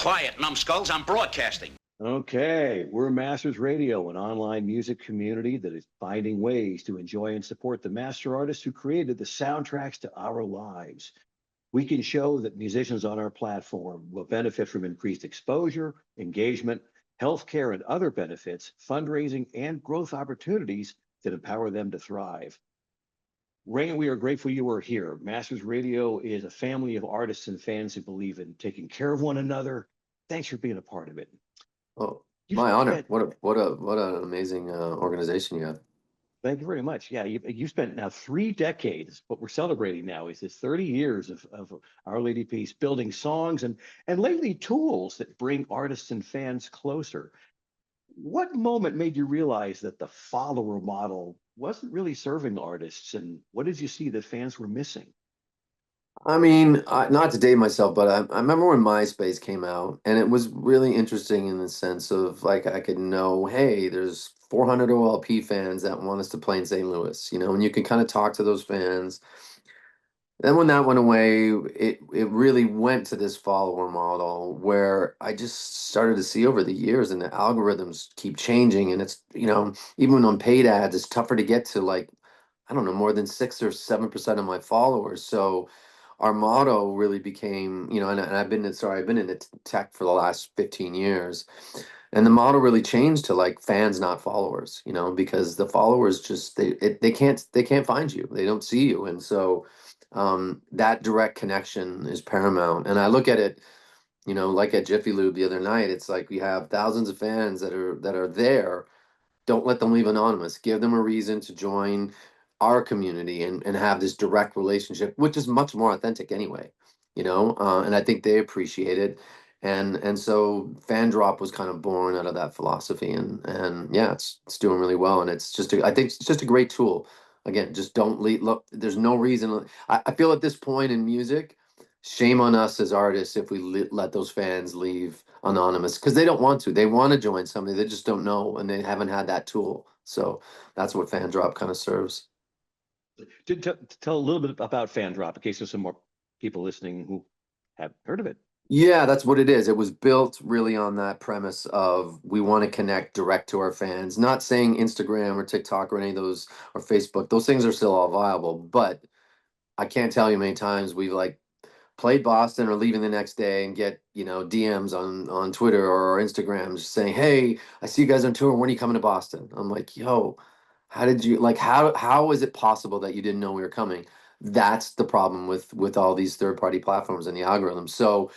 Quiet, numbskulls, I'm broadcasting. Okay, we're Masters Radio, an online music community that is finding ways to enjoy and support the master artists who created the soundtracks to our lives. We can show that musicians on our platform will benefit from increased exposure, engagement, healthcare, and other benefits, fundraising, and growth opportunities that empower them to thrive. Raine, we are grateful you are here. Masters Radio is a family of artists and fans who believe in taking care of one another. Thanks for being a part of it. Oh, You my honor. spent, What an amazing organization you have. Thank you very much. Yeah, you spent now 3 decades. What we're celebrating now is this 30 years of Our Lady Peace, building songs and lately tools that bring artists and fans closer. What moment made you realize that the follower model wasn't really serving artists, and what did you see that fans were missing? I mean, not to date myself, but I remember when MySpace came out, and it was really interesting in the sense of like I could know, hey, there's 400 OLP fans that want us to play in St. Louis, and you can kind of talk to those fans. Then when that went away, it really went to this follower model where I just started to see over the years, and the algorithms keep changing, and it's, even on paid ads, it's tougher to get to like, I don't know, more than 6 or 7% of my followers. So our motto really became, and I've been in tech for the last 15 years. And the model really changed to like fans, not followers, because the followers just they can't find you, they don't see you, and so that direct connection is paramount. And I look at it, like at Jiffy Lube the other night. It's like we have thousands of fans that are there. Don't let them leave anonymous. Give them a reason to join our community and have this direct relationship, which is much more authentic anyway, and I think they appreciate it. And so Fan Drop was kind of born out of that philosophy, and yeah, it's doing really well, and I think it's just a great tool. Again, just don't leave. Look, there's no reason. I feel at this point in music, shame on us as artists if we let those fans leave anonymous, because they don't want to. They want to join somebody, they just don't know, and they haven't had that tool. So that's what Fan Drop kind of serves. To tell a little bit about Fan Drop in case there's some more people listening who have heard of it. Yeah, that's what it is. It was built really on that premise of we want to connect direct to our fans. Not saying Instagram or TikTok or any of those, or Facebook. Those things are still all viable, but I can't tell you how many times we've like played Boston or leaving the next day and get, DMs on Twitter or Instagram just saying, "Hey, I see you guys on tour. When are you coming to Boston?" I'm like, "Yo, how did you like how is it possible that you didn't know we were coming?" That's the problem with all these third-party platforms and the algorithms. So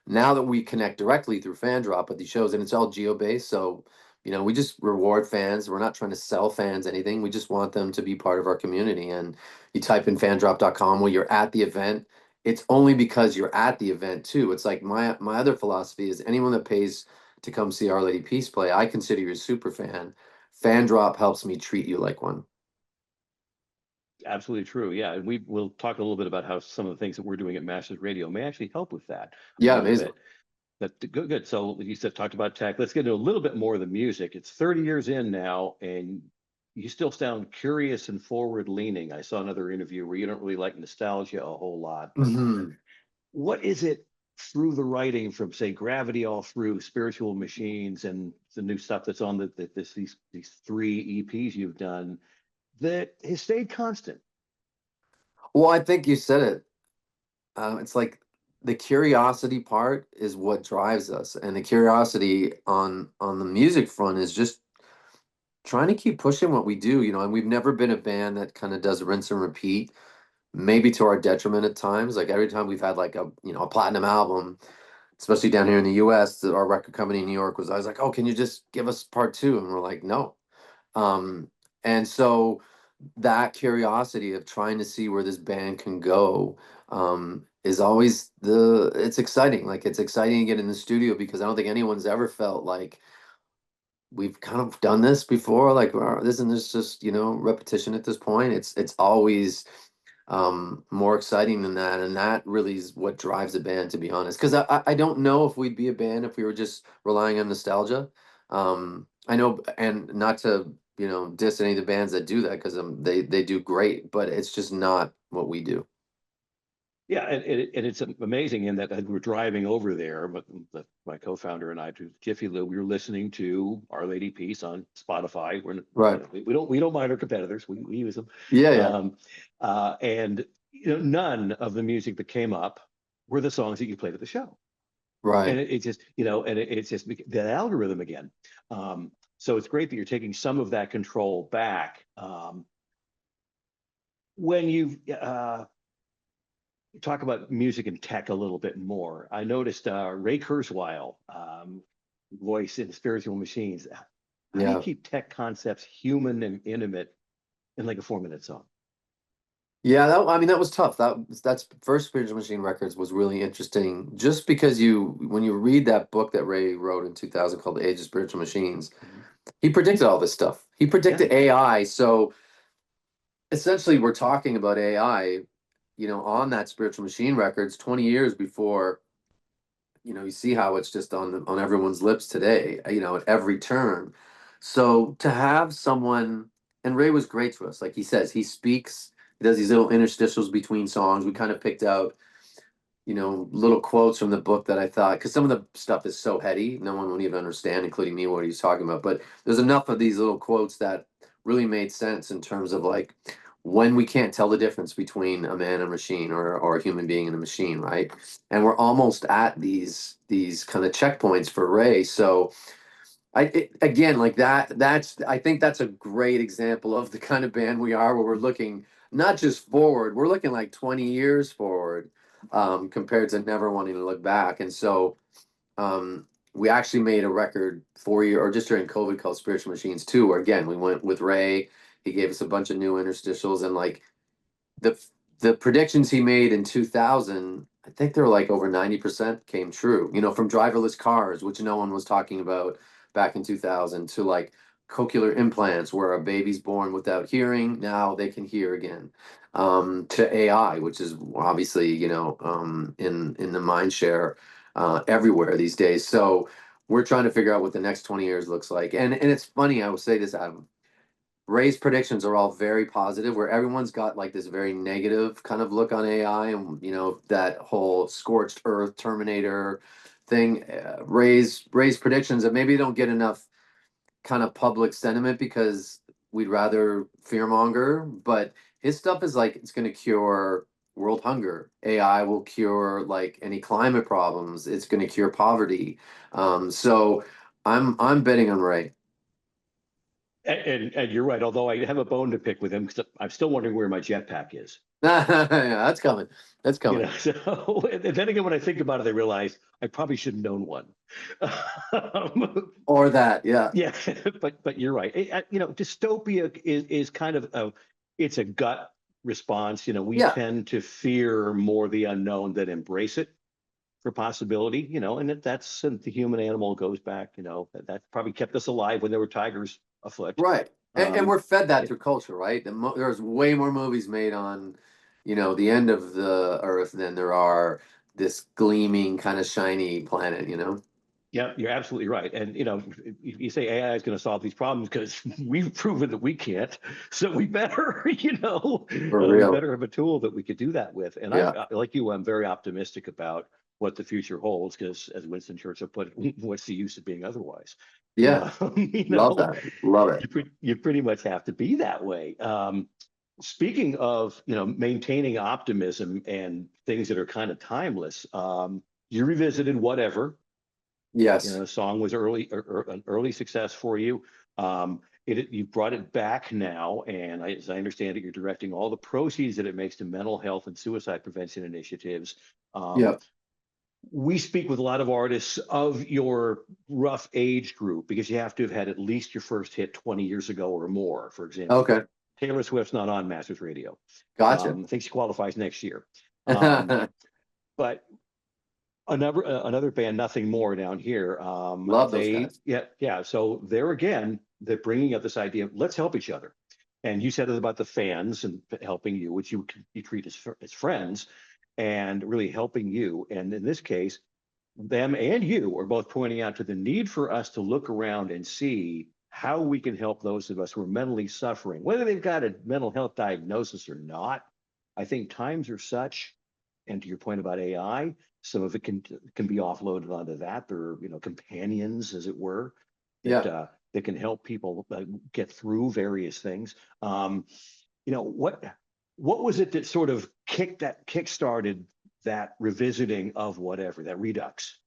now that we connect directly through FanDrop at these shows, and it's all geo-based, so we just reward fans. We're not trying to sell fans anything. We just want them to be part of our community. And you type in fandrop.com while you're at the event. It's only because you're at the event too. It's like my other philosophy is anyone that pays to come see Our Lady Peace play, I consider you a super fan. FanDrop helps me treat you like one. Absolutely true. Yeah, and we'll talk a little bit about how some of the things that we're doing at Masters Radio may actually help with that a Yeah, little amazing. bit. Good. So you said talked about tech. Let's get into a little bit more of the music. It's 30 years in now, and you still sound curious and forward leaning. I saw another interview where you don't really like nostalgia a whole lot, but Mhm. what is it through the writing from say Gravity All Through, Spiritual Machines, and the new stuff that's on these three EPs you've done that has stayed constant? Well, I think you said it. It's like the curiosity part is what drives us, and the curiosity on the music front is just trying to keep pushing what we do. And we've never been a band that kind of does rinse and repeat, maybe to our detriment at times. Like every time we've had like a platinum album, especially down here in the US, our record company in New York was always like, "Oh, can you just give us part two?" And we're like, "No." Um, and so that curiosity of trying to see where this band can go is always it's exciting. Like it's exciting to get in the studio because I don't think anyone's ever felt like we've kind of done this before. Like isn't this just repetition at this point? It's always more exciting than that, and that really is what drives a band, to be honest, because I don't know if we'd be a band if we were just relying on nostalgia. I know, and not to diss any of the bands that do that, because they do great, but it's just not what we do. Yeah, and it's amazing in that as we're driving over there, but my co-founder and I to Jiffy Lube, we were listening to Our Lady Peace on Spotify. Right. We don't mind our competitors. We use them. Yeah, yeah. Um, and none of the music that came up were the songs that you played at the show. And Right. it just, and it's just that algorithm again. So it's great that you're taking some of that control back. When you talk about music and tech a little bit more, I noticed Ray Kurzweil, voice in Spiritual Machines. How do you Yeah. keep tech concepts human and intimate in like a 4-minute song? Yeah, I mean that was tough. That's first Spiritual Machine Records was really interesting just because when you read that book that Ray wrote in 2000 called The Age of Spiritual Machines, Mhm. he predicted all this stuff. He Yeah. predicted AI. So essentially we're talking about AI, on that Spiritual Machine Records 20 years before, you see how it's just on everyone's lips today, at every turn. So to have someone, and Ray was great to us, like he says, he speaks, he does these little interstitials between songs. We kind of picked out, little quotes from the book that I thought, because some of the stuff is so heady, no one would even understand, including me, what he's talking about. But there's enough of these little quotes that really made sense in terms of like when we can't tell the difference between a man and a machine or a human being and a machine, right? And we're almost at these kind of checkpoints for Ray. So again, like I think that's a great example of the kind of band we are, where we're looking not just forward, we're looking like 20 years forward, compared to never wanting to look back. And so we actually made a record 4 year or just during COVID called Spiritual Machines 2, where again we went with Ray. He gave us a bunch of new interstitials, and like the the predictions he made in 2000, I think they were like over 90% came true. From driverless cars, which no one was talking about back in 2000, to like cochlear implants, where a baby's born without hearing, now they can hear again. To AI, which is obviously, in the mind share everywhere these days. So we're trying to figure out what the next 20 years looks like. And it's funny, I will say this, Adam. Ray's predictions are all very positive, where everyone's got like this very negative kind of look on AI, and that whole scorched earth Terminator thing. Ray's predictions that maybe don't get enough kind of public sentiment because we'd rather fearmonger, but his stuff is like it's going to cure world hunger. AI will cure like any climate problems. It's going to cure poverty. So I'm betting on Ray. And you're right. Although I have a bone to pick with him because I'm still wondering where my jetpack is. Yeah, that's coming. That's coming. So and then again, when I think about it, I realize I probably should have known one. Or that, yeah. Yeah, but you're right. Dystopia is kind of it's a gut response. We Yeah, tend to fear more the unknown than embrace it for possibility. And the human animal goes back. That probably kept us alive when there were tigers afoot. right. And Um, we're fed that yeah, through culture, right? There's way more movies made on, the end of the earth than there are this gleaming, kind of shiny planet. yeah, you're absolutely right. And you say AI is going to solve these problems because we've proven that we can't. So we better, For we real. better have a tool that we could do that with. And I'm Yeah. like you, I'm very optimistic about what the future holds because, as Winston Churchill put it, what's the use of being otherwise? Yeah. You Love know, that. Love it. you pretty much have to be that way. Speaking of, maintaining optimism and things that are kind of timeless, you revisited Whatever. Yes. The song was an early success for you. You brought it back now, and as I understand it, you're directing all the proceeds that it makes to mental health and suicide prevention initiatives. Um, Yeah. we speak with a lot of artists of your rough age group because you have to have had at least your first hit 20 years ago or more. For example, Okay. Taylor Swift's not on Masters Radio. Gotcha. I think she qualifies next year. Um, but another band, Nothing More, down here. Love those guys. Yeah. So there again, they're bringing up this idea of let's help each other. And you said it about the fans and helping you, which you treat as friends, and really helping you. And in this case, them and you are both pointing out to the need for us to look around and see how we can help those of us who are mentally suffering, whether they've got a mental health diagnosis or not. I think times are such And to your point about AI, some of it can be offloaded onto that. There are, companions, as it were, that Yeah. that can help people get through various things. You know, what was it that sort of kick-started that revisiting of whatever, that redux?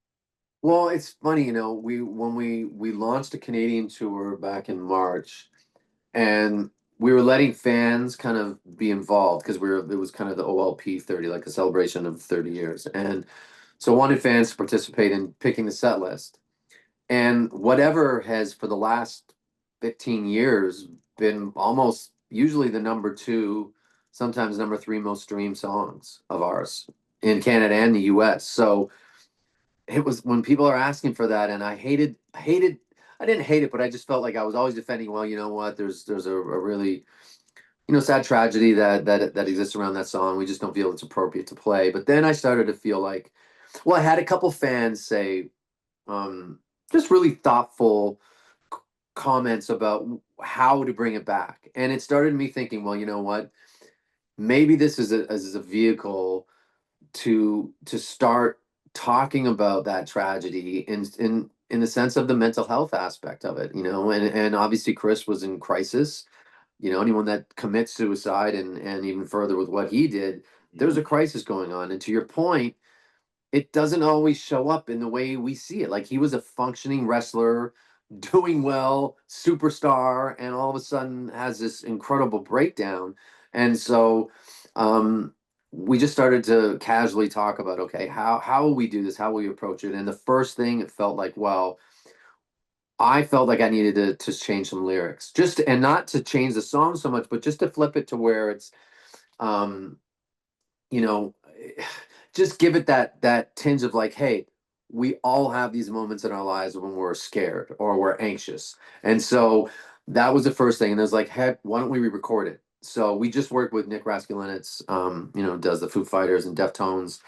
Well, it's funny, when we launched a Canadian tour back in March, and we were letting fans kind of be involved because it was kind of the OLP 30, like a celebration of 30 years. And so I wanted fans to participate in picking the set list. And whatever has for the last 15 years been almost usually the number two, sometimes number three most streamed songs of ours in Canada and the US. So it was when people are asking for that, and I didn't hate it, but I just felt like I was always defending, well, you know what, there's a really, sad tragedy that exists around that song. We just don't feel it's appropriate to play. But then I started to feel like, well, I had a couple fans say, um, just really thoughtful comments about how to bring it back. And it started me thinking, well, you know what? Maybe this is a vehicle to start talking about that tragedy in the sense of the mental health aspect of it, and obviously Chris was in crisis. Anyone that commits suicide and even further with what he did, there's a crisis going on. And to your point, it doesn't always show up in the way we see it. Like he was a functioning wrestler, doing well, superstar, and all of a sudden has this incredible breakdown. And so we just started to casually talk about, okay, how will we do this? How will we approach it? And the first thing it felt like, well, I felt like I needed to change some lyrics, and not to change the song so much, but just to flip it to where it's um you know, just give it that tinge of like, hey, we all have these moments in our lives when we're scared or we're anxious. And so that was the first thing. And it was like, heck, why don't we re-record it? So we just worked with Nick Raskulinecz, does the Foo Fighters and Deftones,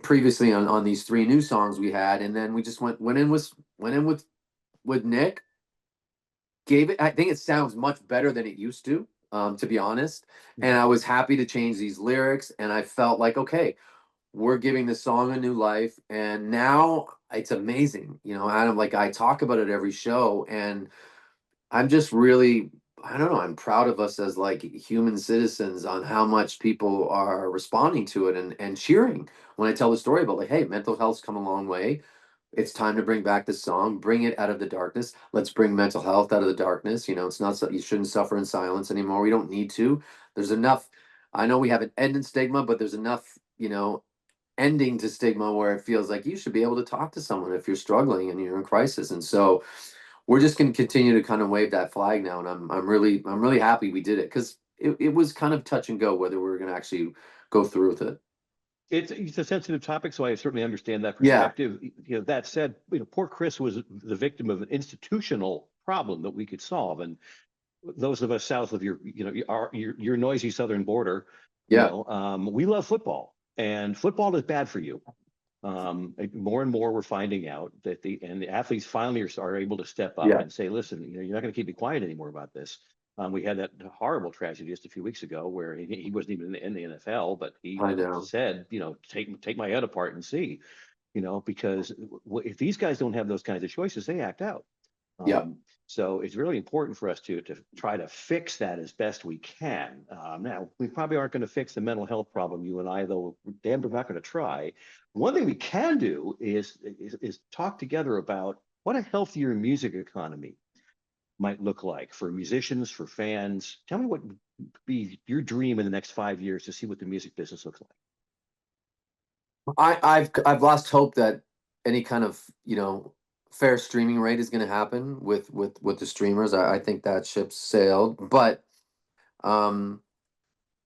previously on these three new songs we had, and then we just went in with Nick, gave it. I think it sounds much better than it used to be honest. And I was happy to change these lyrics, and I felt like, okay, we're giving the song a new life, and now it's amazing. Adam, like I talk about it every show, and I'm just really, I don't know, I'm proud of us as like human citizens on how much people are responding to it and cheering when I tell the story about like, hey, mental health's come a long way. It's time to bring back this song, bring it out of the darkness. Let's bring mental health out of the darkness. It's not so you shouldn't suffer in silence anymore. We don't need to. There's enough. I know we have an end in stigma, but there's enough, ending to stigma where it feels like you should be able to talk to someone if you're struggling and you're in crisis. And so we're just going to continue to kind of wave that flag now. And I'm really happy we did it, because it was kind of touch and go whether we were going to actually go through with it. It's a sensitive topic, so I certainly understand that Yeah. perspective. That said, poor Chris was the victim of an institutional problem that we could solve. And those of us south of your noisy southern border, Yeah. we love football, and football is bad for you. More and more we're finding out that the athletes finally are able to step up Yeah. and say, listen, you're not going to keep me quiet anymore about this. We had that horrible tragedy just a few weeks ago where he wasn't even in the NFL, but he I know. said, take my head apart and see, because if these guys don't have those kinds of choices, they act out. Yeah. So it's really important for us to try to fix that as best we can. Now, we probably aren't going to fix the mental health problem, you and I, though damn, we're not going to try. One thing we can do is talk together about what a healthier music economy might look like for musicians, for fans. Tell me what would be your dream in the next 5 years to see what the music business looks like. I've lost hope that any kind of fair streaming rate is going to happen with the streamers. I think that ship sailed, but um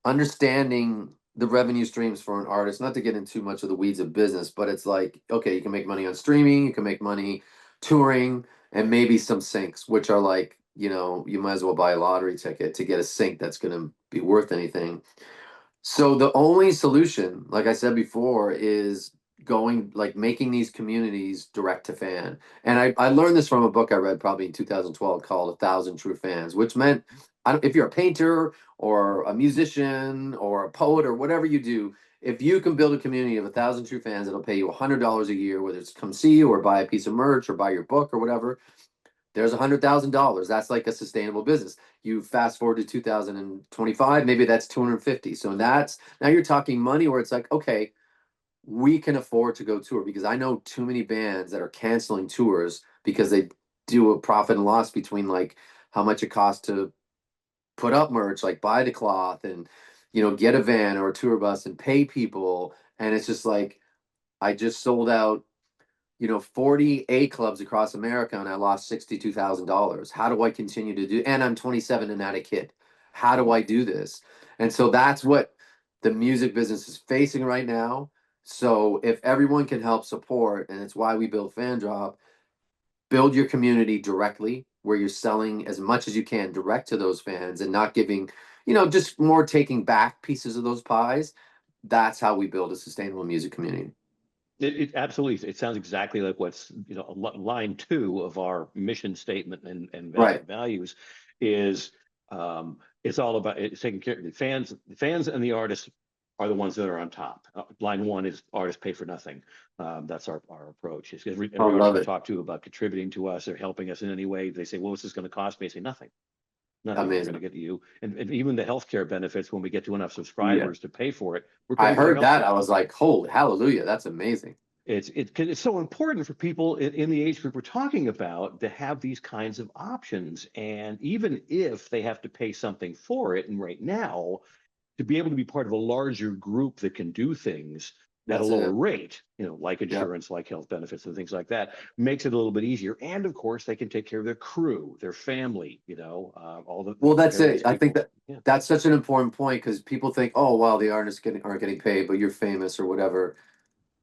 understanding the revenue streams for an artist, not to get into too much of the weeds of business, but it's like, okay, you can make money on streaming, you can make money touring, and maybe some syncs, which are like, you might as well buy a lottery ticket to get a sync that's going to be worth anything. So the only solution, like I said before, is going like making these communities direct to fan. And I learned this from a book I read probably in 2012 called A Thousand True Fans, which meant if you're a painter or a musician or a poet or whatever you do, if you can build a community of 1,000 true fans, it'll pay you $100 a year, whether it's come see you or buy a piece of merch or buy your book or whatever. There's $100,000. That's like a sustainable business. You fast forward to 2025, maybe that's 250. So that's now you're talking money where it's like, okay, we can afford to go tour, because I know too many bands that are canceling tours because they do a profit and loss between like how much it costs to put up merch, like buy the cloth and get a van or a tour bus and pay people. And it's just like, I just sold out 40 A clubs across America and I lost $62,000. How do I continue to do? And I'm 27 and not a kid. How do I do this? And so that's what the music business is facing right now. So if everyone can help support, and it's why we build Fan Drop, build your community directly where you're selling as much as you can direct to those fans and not giving, just more taking back pieces of those pies. That's how we build a sustainable music community. It absolutely, it sounds exactly like what's, line 2 of our mission statement and Right. values is, it's all about it's taking care of the fans and the artists are the ones that are on top. Line 1 is artists pay for nothing. That's our approach. Is every I love artist we it. talk to about contributing to us or helping us in any way, they say, well, what's this going to cost me? I say, nothing. Nothing. We're going to Amazing. get you. And even the healthcare benefits, when we get to enough Yeah. subscribers to pay for it, we're I paying for heard that. healthcare. I was like, holy hallelujah, that's amazing. It's so important for people in the age group we're talking about to have these kinds of options. And even if they have to pay something for it, and right now, to be able to be part of a larger group that can do things at a That's lower it. rate, like Yep. insurance, like health benefits and things like that, makes it a little bit easier. And of course, they can take care of their crew, their family, all the Well, that's various it. I think people. that Yeah. that's such an important point, because people think, oh, wow, the artists aren't getting paid, but you're famous or whatever.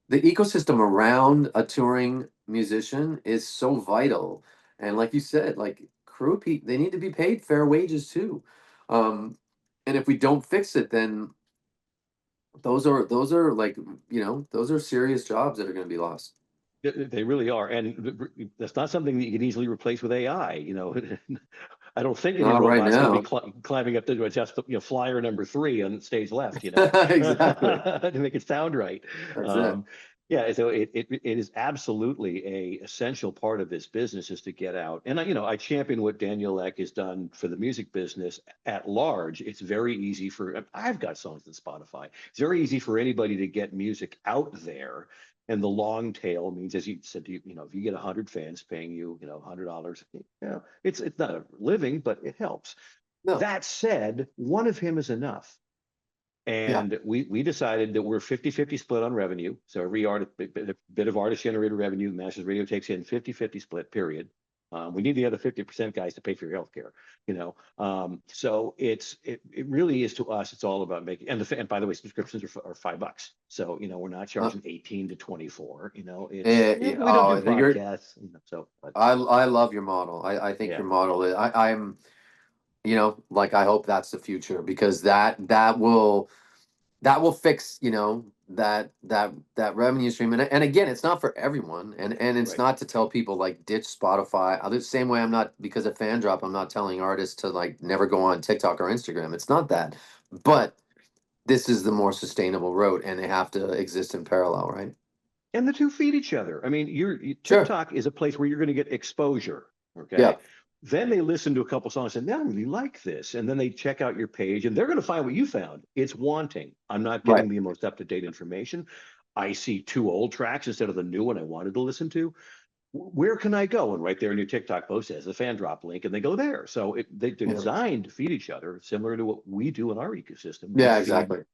The ecosystem around a touring musician is so vital. And like you said, like they need to be paid fair wages too. Um, and if we don't fix it, then those are like, those are serious jobs that are going to be lost. They really are, and that's not something that you can easily replace with AI. I don't think any Not right robot's going to be now. climbing up to adjust, flyer number 3 on stage left, Exactly. to make it sound right. That's it. Um, yeah, so it is absolutely a essential part of this business is to get out. And I champion what Daniel Ek has done for the music business at large. It's very easy I've got songs on Spotify. It's very easy for anybody to get music out there. And the long tail means, as you said, if you get 100 fans paying you, $100, it's not a living, but it helps. No. That said, one of him is enough. Yeah. And we decided that we're 50-50 split on revenue. So every bit of artist generated revenue, Masters Radio takes in 50-50 split, period. We need the other 50% guys to pay for your healthcare, so it really is, to us, it's all about making, and by the way, subscriptions are $5. So, we're not Uh, charging 18 to 24, yeah. we don't do Oh, podcasts, but I love your model. I think yeah. your model is, I'm, like, I hope that's the future, because that will fix, that revenue stream. And again, it's not for everyone. And it's Right. not to tell people like ditch Spotify. The same way I'm not, because of Fan Drop, I'm not telling artists to like never go on TikTok or Instagram. It's not that. But this is the more sustainable road, and they have to exist in parallel, right? And the two feed each other. I mean, Sure. TikTok is a place where you're going to get exposure. Yeah. Okay. Then they listen to a couple songs and say, I really like this. And then they check out your page and they're going to find what you found. It's wanting. I'm not Right. getting the most up-to-date information. I see 2 old tracks instead of the new one I wanted to listen to. Where can I go? And right there in your TikTok post has the Fan Drop link, and they go there. So they're Yeah. designed to feed each other, similar to what we do in our ecosystem. Yeah, exactly.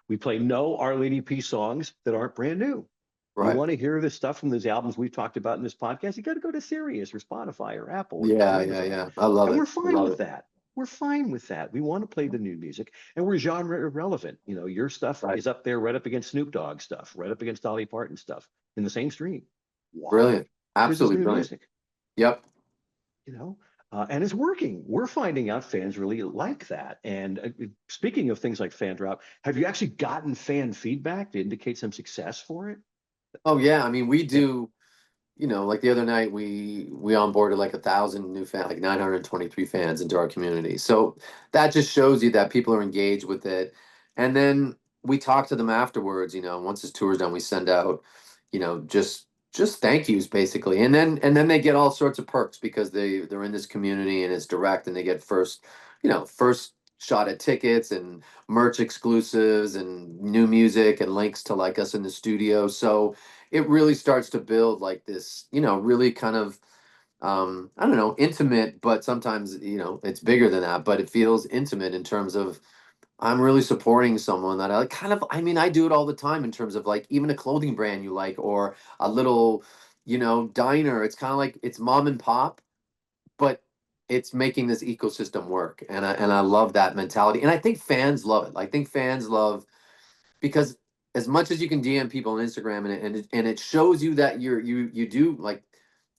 We play no Our Lady Peace songs that aren't brand new. You Right. want to hear this stuff from these albums we've talked about in this podcast, you got to go to Sirius or Spotify or Apple or Yeah, yeah, Amazon. yeah. I love And we're it. I fine love with it. that. We're fine with that. We want to play the new music, and we're genre irrelevant. Your stuff Right. is up there right up against Snoop Dogg stuff, right up against Dolly Parton stuff in the same stream. Why? Brilliant. Because it's Absolutely new brilliant. music, Yep. and it's working. We're finding out fans really like that. And speaking of things like Fan Drop, have you actually gotten fan feedback to indicate some success for it? Oh yeah. I mean, we Yeah. do, like the other night we onboarded like 1,000 new fans, like 923 fans into our community. So that just shows you that people are engaged with it. And then we talk to them afterwards, once this tour's done, we send out, just thank yous basically. And then they get all sorts of perks because they're in this community and it's direct and they get first shot at tickets and merch exclusives and new music and links to like us in the studio. So it really starts to build like this, really kind of I don't know, intimate, but sometimes, it's bigger than that, but it feels intimate in terms of I'm really supporting someone that I like kind of, I mean, I do it all the time in terms of like even a clothing brand you like or a little, diner. It's kind of like it's mom and pop, but it's making this ecosystem work. And I love that mentality. And I think fans love it. I think fans love because as much as you can DM people on Instagram and it shows you that you do like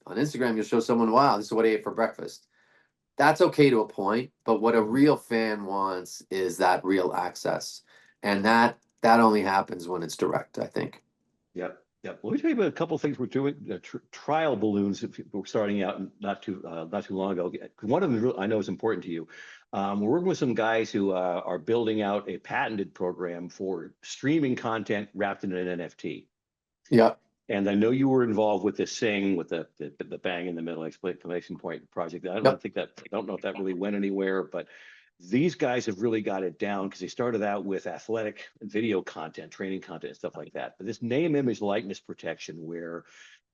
on Instagram you'll show someone, wow, this is what I ate for breakfast. That's okay to a point, but what a real fan wants is that real access. And that only happens when it's direct, I think. Yep. Yep. Let me tell you about a couple of things we're doing. Trial balloons. If we're starting out not too long ago. One of them I know is important to you. We're working with some guys who are building out a patented program for streaming content wrapped in an NFT. Yeah. And I know you were involved with this Sing with the bang in the middle exclamation point project. I Yep. don't know if that really went anywhere, but these guys have really got it down because they started out with athletic video content, training content, and stuff like that. But this name, image, likeness protection, where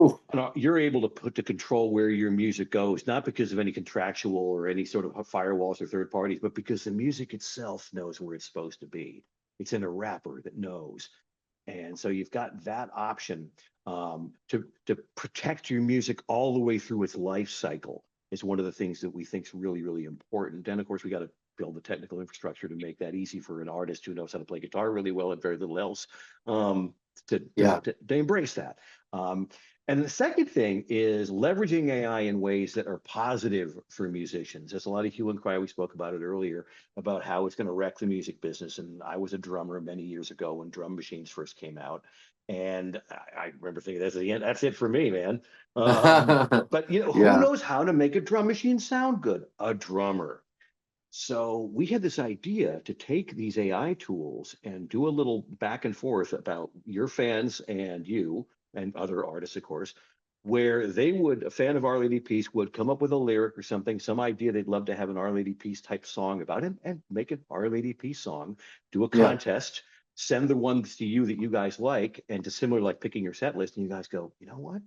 Ooh. you're able to control where your music goes, not because of any contractual or any sort of firewalls or third parties, but because the music itself knows where it's supposed to be. It's in a wrapper that knows. And so you've got that option to protect your music all the way through its life cycle is one of the things that we think is really, really important. And of course, we got to build the technical infrastructure to make that easy for an artist who knows how to play guitar really well and very little else Yeah. to embrace that. And the second thing is leveraging AI in ways that are positive for musicians. There's a lot of hue and cry. We spoke about it earlier about how it's going to wreck the music business. And I was a drummer many years ago when drum machines first came out. And I remember thinking, that's the end. That's it for me, man. But who Yeah. knows how to make a drum machine sound good? A drummer. So we had this idea to take these AI tools and do a little back and forth about your fans and you and other artists, of course, where a fan of Our Lady Peace would come up with a lyric or something, some idea they'd love to have an Our Lady Peace type song about it and make an Our Lady Peace song, do a Yeah. contest, send the ones to you that you guys like, and to similar like picking your set list, and you guys go, you know what?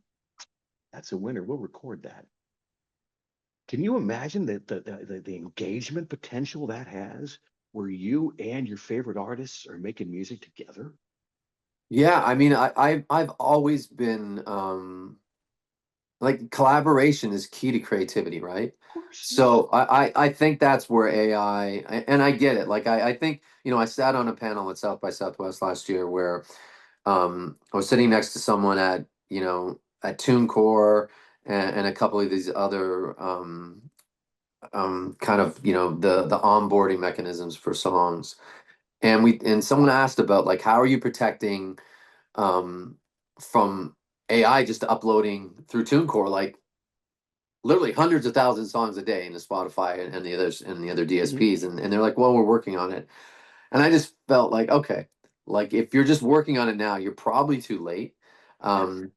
That's a winner. We'll record that. Can you imagine the engagement potential that has where you and your favorite artists are making music together? Yeah. I mean, I've always been like collaboration is key to creativity, right? Of course, yeah. So I think that's where and I get it. Like I think, I sat on a panel at South by Southwest last year where I was sitting next to someone at TuneCore and a couple of these other kind of, the onboarding mechanisms for songs. And someone asked about like how are you protecting um from AI just uploading through TuneCore like literally hundreds of thousands of songs a day into Spotify and the other Mhm. DSPs, and they're like, well, we're working on it. And I just felt like, okay, like if you're just working on it now, you're probably too late. Yeah. Um,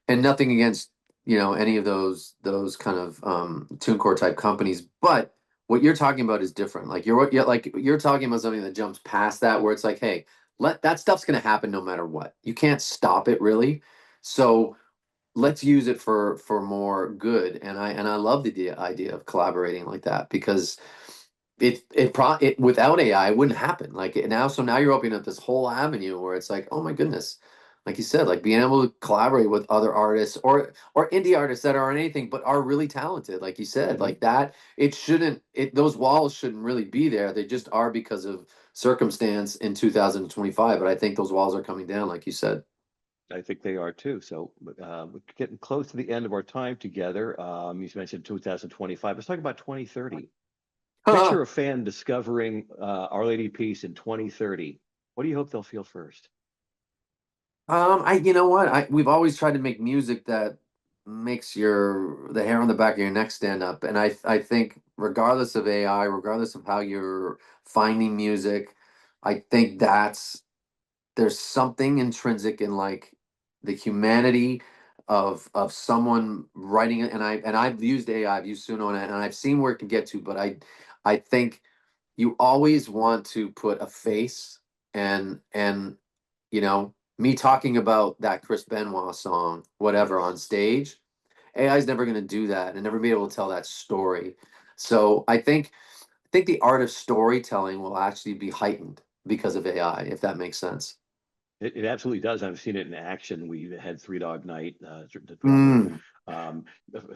and nothing against any of those kind of TuneCore type companies, but what you're talking about is different. Like you're talking about something that jumps past that, where it's like, hey, let that stuff's gonna happen no matter what. You can't stop it really. So let's use it for more good. And I love the idea of collaborating like that because it without AI it wouldn't happen. Like now you're opening up this whole avenue where it's like, oh my goodness, like you said, like being able to collaborate with other artists or indie artists that aren't anything but are really talented, like you said, Mhm. like that. Those walls shouldn't really be there. They just are because of circumstance in 2025. But I think those walls are coming down, like you said. I think they are too. So we're getting close to the end of our time together. You mentioned 2025. Let's talk about 2030. Picture a fan discovering Our Lady Peace in 2030. What do you hope they'll feel first? I you know what? We've always tried to make music that makes the hair on the back of your neck stand up. And I think regardless of AI, regardless of how you're finding music, I think there's something intrinsic in like the humanity of someone writing it. And I've used AI, I've used Suno, and I've seen where it can get to, but I think you always want to put a face, and me talking about that Chris Benoit song, whatever, on stage. AI is never going to do that and never be able to tell that story. So I think the art of storytelling will actually be heightened because of AI, if that makes sense. It absolutely does. I've seen it in action. We had Three Dog Night, the drummer, Mm.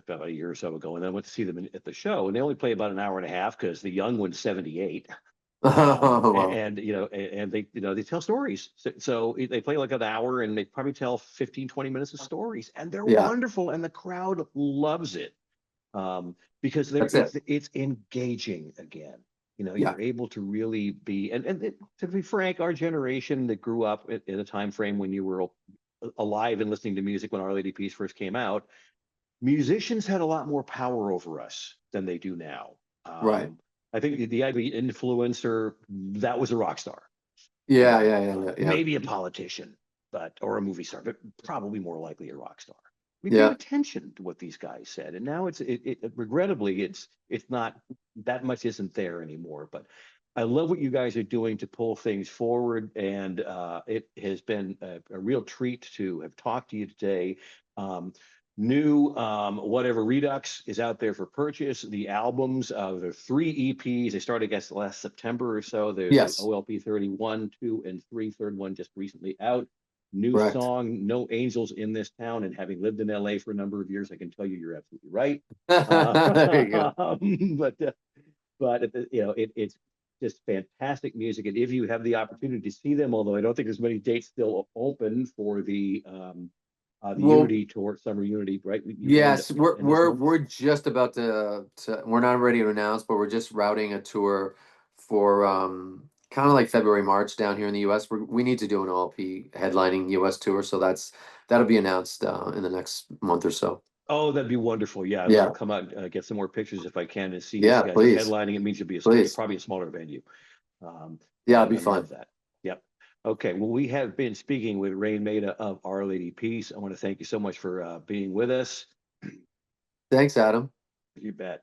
about a year or so ago, and I went to see them at the show, and they only play about an hour and a half because the young one's 78. Well, And and they they tell stories. So they play like an hour, and they probably tell 15-20 minutes of stories, and they're yeah, wonderful, and the crowd loves it. Because that's it. it's engaging again. Yeah, You're able to really be, to be frank, our generation that grew up in a time frame when you were alive and listening to music when Our Lady Peace first came out, musicians had a lot more power over us than they do now. right. I think the idea of influencer, that was a rock star, Yeah, yeah, yeah, yeah, yeah. maybe a politician, or a movie star, but probably more likely a rock star. We paid Yeah. attention to what these guys said, and now regrettably it's not, that much isn't there anymore. But I love what you guys are doing to pull things forward, and it has been a real treat to have talked to you today. New whatever Redux is out there for purchase. The albums, there are 3 EPs. They started, I guess, last September or so. There's the Yes, OLP 31, 2, and 3. Third one just recently out. New correct. song, No Angels in This Town. And having lived in LA for a number of years, I can tell you you're absolutely right. There you go. But it's just fantastic music. And if you have the opportunity to see them, although I don't think there's many dates still open for the Well, Unity tour, Summer Unity, right? You end up yes, we're in this we're month. we're just about we're not ready to announce, but we're just routing a tour for kind of like February, March down here in the US. We need to do an OLP headlining US tour, so that'll be announced in the next month or so. Oh, that'd be wonderful. Yeah, I'd love to Yeah. come out and get some more pictures if I can and see you Yeah, guys please. headlining. It means you'll be Please. probably a smaller venue. Yeah, But it'd be I'd love fun. that. Yep. Okay. Well, we have been speaking with Raine Maida of Our Lady Peace. I want to thank you so much for being with us. Thanks, Adam. You bet.